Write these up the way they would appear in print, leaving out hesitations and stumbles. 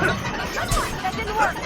That didn't work!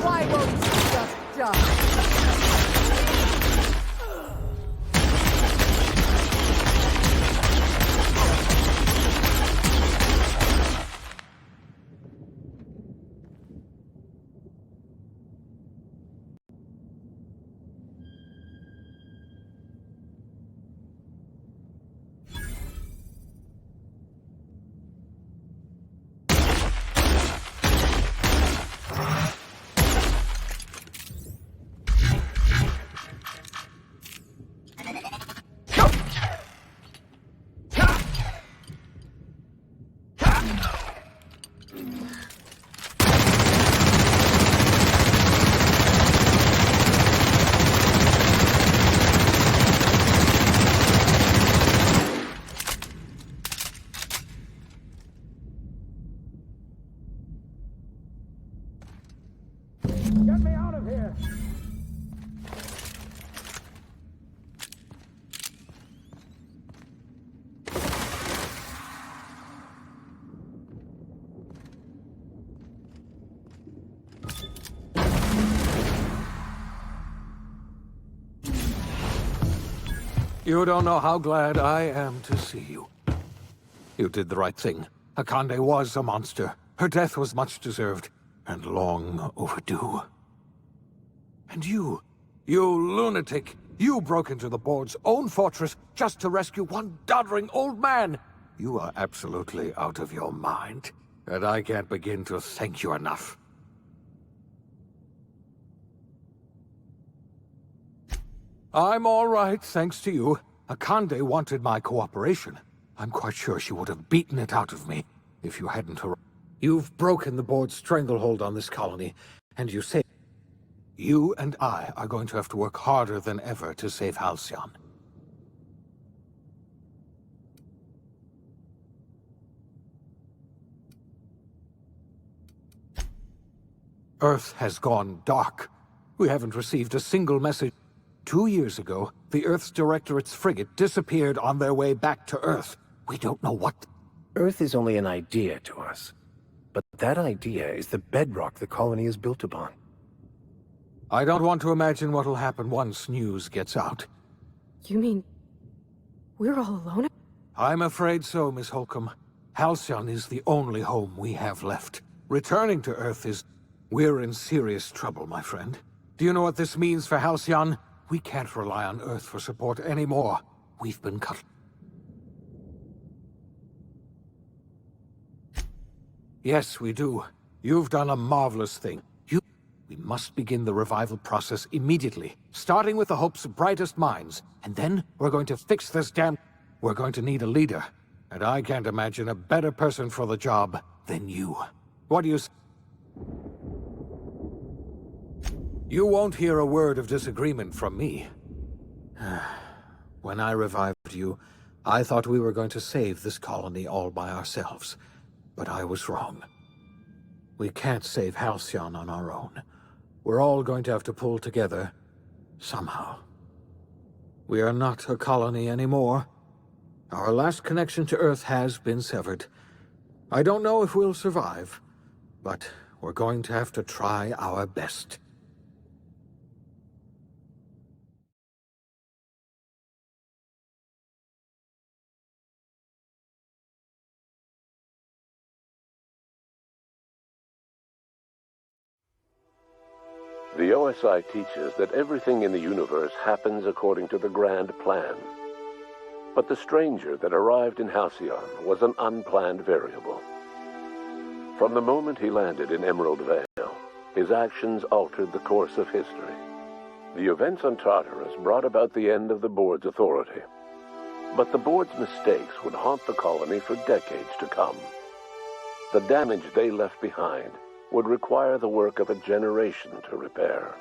Why won't you just die? Get me out of here! You don't know how glad I am to see you. You did the right thing. Akande was a monster. Her death was much deserved, and long overdue. And you lunatic, you broke into the board's own fortress just to rescue one doddering old man. You are absolutely out of your mind, and I can't begin to thank you enough. I'm all right, thanks to you. Akande wanted my cooperation. I'm quite sure she would have beaten it out of me if you hadn't arrived. You've broken the board's stranglehold on this colony, and you say you and I are going to have to work harder than ever to save Halcyon. Earth has gone dark. We haven't received a single message. 2 years ago, the Earth's Directorate's frigate disappeared on their way back to Earth. We don't know what... Earth is only an idea to us. But that idea is the bedrock the colony is built upon. I don't want to imagine what'll happen once news gets out. You mean... we're all alone? I'm afraid so, Miss Holcomb. Halcyon is the only home we have left. Returning to Earth is... We're in serious trouble, my friend. Do you know what this means for Halcyon? We can't rely on Earth for support anymore. We've been cut. Yes, we do. You've done a marvelous thing. We must begin the revival process immediately, starting with the hope's brightest minds. And then we're going to fix this damn... We're going to need a leader. And I can't imagine a better person for the job than you. What do you... You won't hear a word of disagreement from me. When I revived served you, I thought we were going to save this colony all by ourselves. But I was wrong. We can't save Halcyon on our own. We're all going to have to pull together, somehow. We are not a colony anymore. Our last connection to Earth has been severed. I don't know if we'll survive, but we're going to have to try our best. The OSI teaches that everything in the universe happens according to the grand plan. But the stranger that arrived in Halcyon was an unplanned variable. From the moment he landed in Emerald Vale, his actions altered the course of history. The events on Tartarus brought about the end of the board's authority. But the board's mistakes would haunt the colony for decades to come. The damage they left behind would require the work of a generation to repair.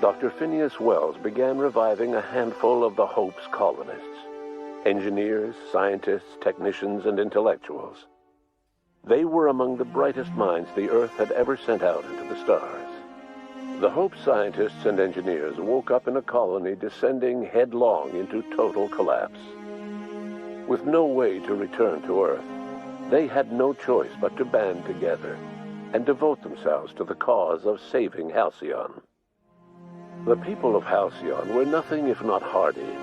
Dr. Phineas Wells began reviving a handful of the Hope's colonists, engineers, scientists, technicians, and intellectuals. They were among the brightest minds the Earth had ever sent out into the stars. The Hope scientists and engineers woke up in a colony descending headlong into total collapse. With no way to return to Earth, they had no choice but to band together and devote themselves to the cause of saving Halcyon. The people of Halcyon were nothing if not hardy.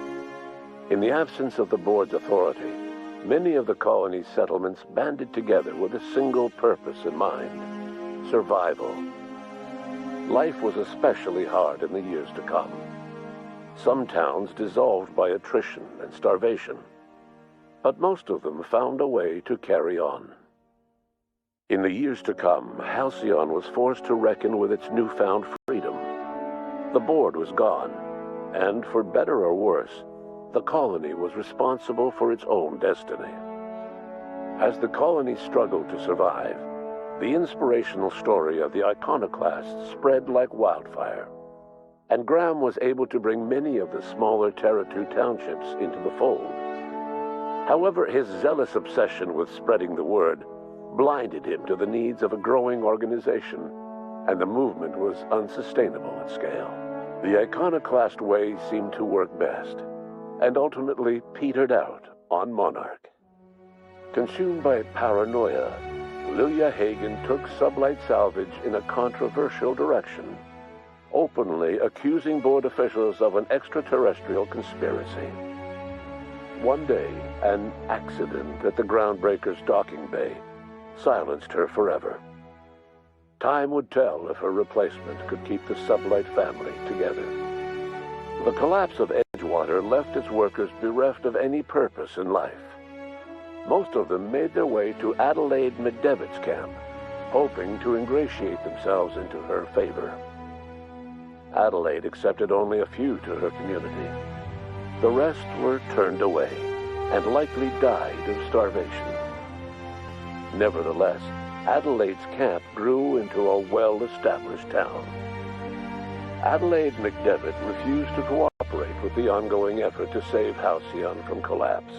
In the absence of the board's authority, many of the colony's settlements banded together with a single purpose in mind: survival. Life was especially hard in the years to come. Some towns dissolved by attrition and starvation, but most of them found a way to carry on. In the years to come, Halcyon was forced to reckon with its newfound freedom. The board was gone, and for better or worse, the colony was responsible for its own destiny. As the colony struggled to survive, the inspirational story of the iconoclasts spread like wildfire, and Graham was able to bring many of the smaller Terra-2 townships into the fold. However, his zealous obsession with spreading the word blinded him to the needs of a growing organization, and the movement was unsustainable at scale. The iconoclast way seemed to work best, and ultimately petered out on Monarch. Consumed by paranoia, Lilia Hagen took Sublight Salvage in a controversial direction, openly accusing board officials of an extraterrestrial conspiracy. One day, an accident at the Groundbreaker's docking bay silenced her forever. Time would tell if her replacement could keep the Sublight family together. The collapse of Edgewater left its workers bereft of any purpose in life. Most of them made their way to Adelaide McDevitt's camp, hoping to ingratiate themselves into her favor. Adelaide accepted only a few to her community. The rest were turned away and likely died of starvation. Nevertheless, Adelaide's camp grew into a well-established town. Adelaide McDevitt refused to cooperate with the ongoing effort to save Halcyon from collapse.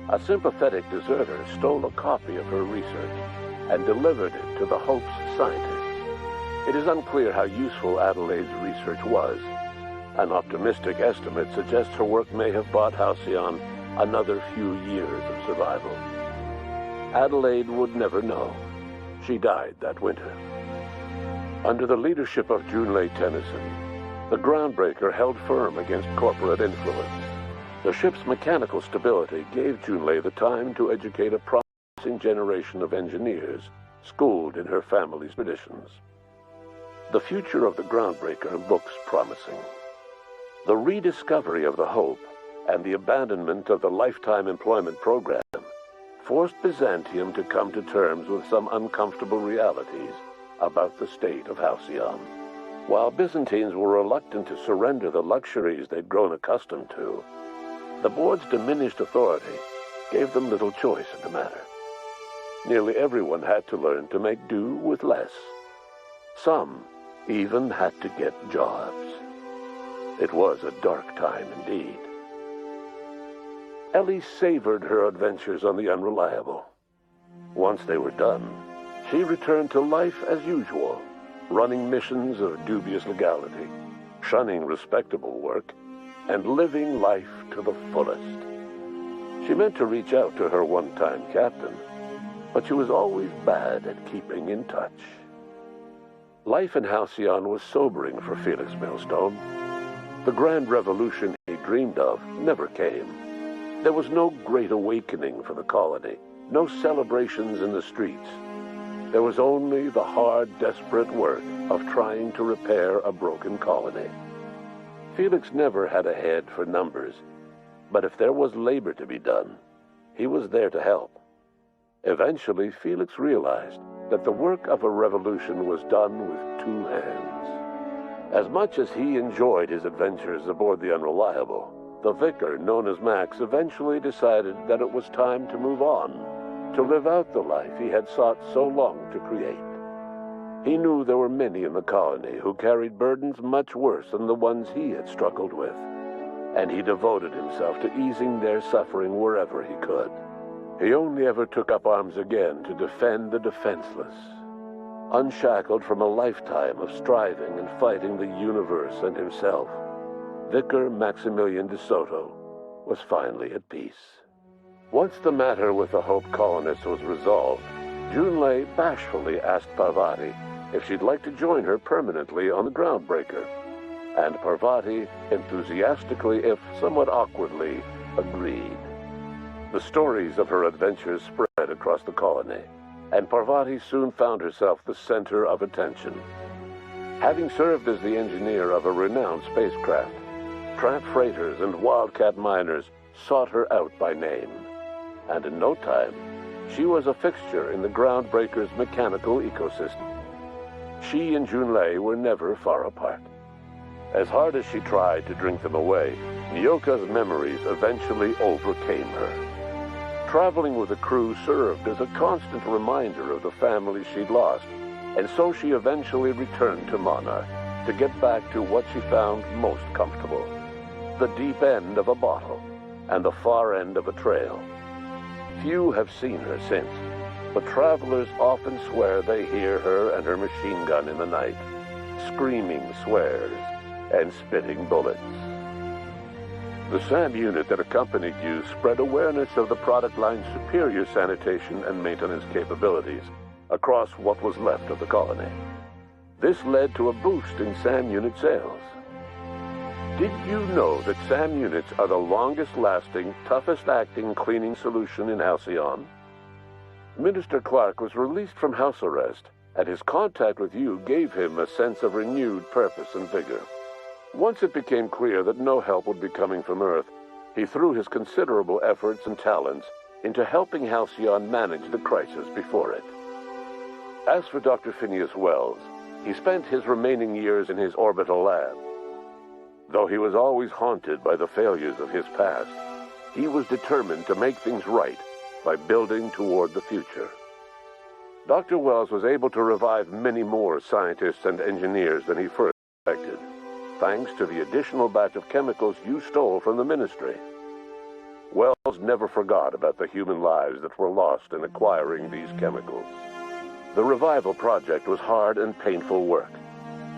A sympathetic deserter stole a copy of her research and delivered it to the Hope's scientists. It is unclear how useful Adelaide's research was. An optimistic estimate suggests her work may have bought Halcyon another few years of survival. Adelaide would never know. She died that winter. Under the leadership of Junlei Tennyson, the Groundbreaker held firm against corporate influence. The ship's mechanical stability gave Junlei the time to educate a promising generation of engineers schooled in her family's traditions. The future of the Groundbreaker looks promising. The rediscovery of the Hope and the abandonment of the lifetime employment program forced Byzantium to come to terms with some uncomfortable realities about the state of Halcyon. While Byzantines were reluctant to surrender the luxuries they'd grown accustomed to, the board's diminished authority gave them little choice in the matter. Nearly everyone had to learn to make do with less. Some even had to get jobs. It was a dark time indeed. Ellie savored her adventures on the Unreliable. Once they were done, she returned to life as usual, running missions of dubious legality, shunning respectable work, and living life to the fullest. She meant to reach out to her one-time captain, but she was always bad at keeping in touch. Life in Halcyon was sobering for Felix Millstone. The grand revolution he dreamed of never came. There was no great awakening for the colony, no celebrations in the streets. There was only the hard, desperate work of trying to repair a broken colony. Felix never had a head for numbers, but if there was labor to be done, he was there to help. Eventually, Felix realized that the work of a revolution was done with two hands. As much as he enjoyed his adventures aboard the Unreliable, the vicar, known as Max, eventually decided that it was time to move on, to live out the life he had sought so long to create. He knew there were many in the colony who carried burdens much worse than the ones he had struggled with, and he devoted himself to easing their suffering wherever he could. He only ever took up arms again to defend the defenseless. Unshackled from a lifetime of striving and fighting the universe and himself, Vicar Maximilian de Soto was finally at peace. Once the matter with the Hope colonists was resolved, Junlei bashfully asked Parvati if she'd like to join her permanently on the Groundbreaker, and Parvati enthusiastically, if somewhat awkwardly, agreed. The stories of her adventures spread across the colony, and Parvati soon found herself the center of attention. Having served as the engineer of a renowned spacecraft, tramp freighters and wildcat miners sought her out by name, and in no time, she was a fixture in the Groundbreaker's mechanical ecosystem. She and Junlei were never far apart. As hard as she tried to drink them away, Nyoka's memories eventually overcame her. Traveling with the crew served as a constant reminder of the family she'd lost, and so she eventually returned to Monarch to get back to what she found most comfortable: the deep end of a bottle and the far end of a trail. Few have seen her since, but travelers often swear they hear her and her machine gun in the night, screaming swears and spitting bullets. The SAM unit that accompanied you spread awareness of the product line's superior sanitation and maintenance capabilities across what was left of the colony. This led to a boost in SAM unit sales. Did you know that SAM units are the longest-lasting, toughest-acting cleaning solution in Halcyon? Minister Clark was released from house arrest, and his contact with you gave him a sense of renewed purpose and vigor. Once it became clear that no help would be coming from Earth, he threw his considerable efforts and talents into helping Halcyon manage the crisis before it. As for Dr. Phineas Wells, he spent his remaining years in his orbital lab. Though he was always haunted by the failures of his past, he was determined to make things right by building toward the future. Dr. Wells was able to revive many more scientists and engineers than he first expected, thanks to the additional batch of chemicals you stole from the Ministry. Wells never forgot about the human lives that were lost in acquiring these chemicals. The revival project was hard and painful work,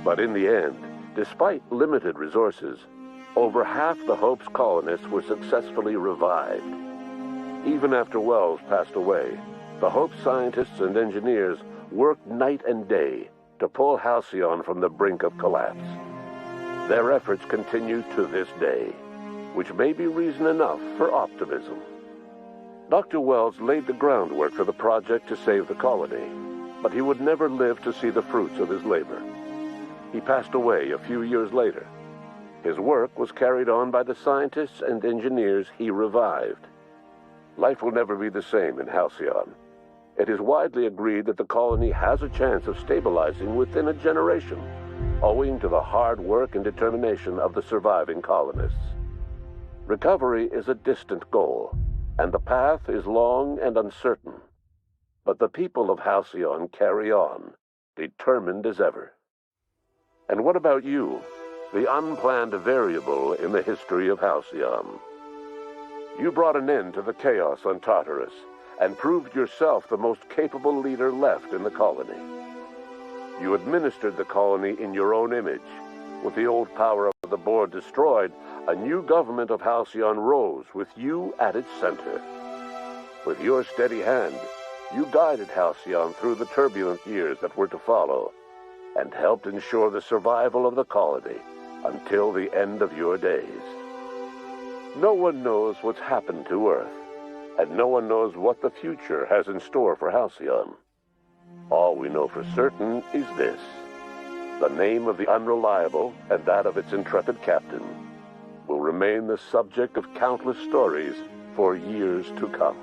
but in the end, despite limited resources, over half the Hope's colonists were successfully revived. Even after Wells passed away, the Hope scientists and engineers worked night and day to pull Halcyon from the brink of collapse. Their efforts continue to this day, which may be reason enough for optimism. Dr. Wells laid the groundwork for the project to save the colony, but he would never live to see the fruits of his labor. He passed away a few years later. His work was carried on by the scientists and engineers he revived. Life will never be the same in Halcyon. It is widely agreed that the colony has a chance of stabilizing within a generation, owing to the hard work and determination of the surviving colonists. Recovery is a distant goal, and the path is long and uncertain. But the people of Halcyon carry on, determined as ever. And what about you, the unplanned variable in the history of Halcyon? You brought an end to the chaos on Tartarus, and proved yourself the most capable leader left in the colony. You administered the colony in your own image. With the old power of the board destroyed, a new government of Halcyon rose with you at its center. With your steady hand, you guided Halcyon through the turbulent years that were to follow, and helped ensure the survival of the colony until the end of your days. No one knows what's happened to Earth, and no one knows what the future has in store for Halcyon. All we know for certain is this: the name of the Unreliable and that of its intrepid captain will remain the subject of countless stories for years to come.